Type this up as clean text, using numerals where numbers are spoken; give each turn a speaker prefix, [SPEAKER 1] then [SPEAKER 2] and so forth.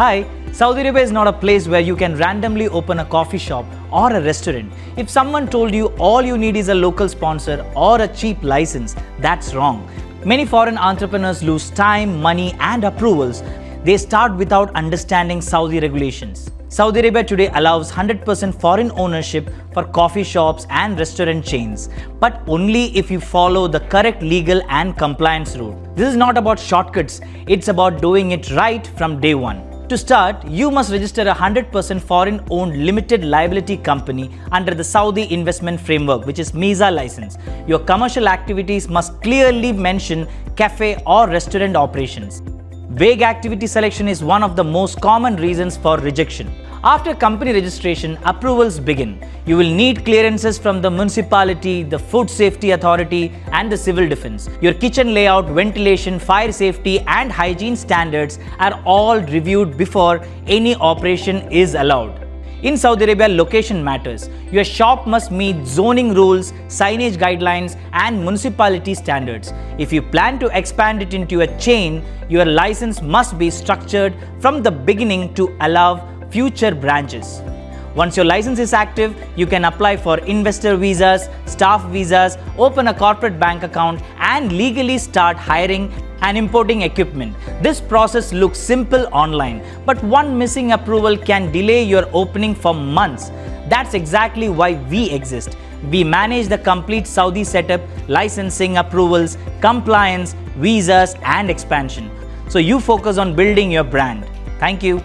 [SPEAKER 1] Hi, Saudi Arabia is not a place where you can randomly open a coffee shop or a restaurant. If someone told you all you need is a local sponsor or a cheap license, that's wrong. Many foreign entrepreneurs lose time, money, and approvals. They start without understanding Saudi regulations. Saudi Arabia today allows 100% foreign ownership for coffee shops and restaurant chains, but only if you follow the correct legal and compliance route. This is not about shortcuts, it's about doing it right from day one. To start, you must register a 100% foreign-owned limited liability company under the Saudi Investment Framework, which is MISA license. Your commercial activities must clearly mention cafe or restaurant operations. Vague activity selection is one of the most common reasons for rejection. After company registration, approvals begin. You will need clearances from the municipality, the food safety authority, and the civil defense. Your kitchen layout, ventilation, fire safety, and hygiene standards are all reviewed before any operation is allowed. In Saudi Arabia, location matters. Your shop must meet zoning rules, signage guidelines, and municipality standards. If you plan to expand it into a chain, your license must be structured from the beginning to allow future branches. Once your license is active, you can apply for investor visas, staff visas, open a corporate bank account, and legally start hiring and importing equipment. This process looks simple online, but one missing approval can delay your opening for months. That's exactly why we exist. We manage the complete Saudi setup, licensing approvals, compliance, visas, and expansion. So you focus on building your brand. Thank you.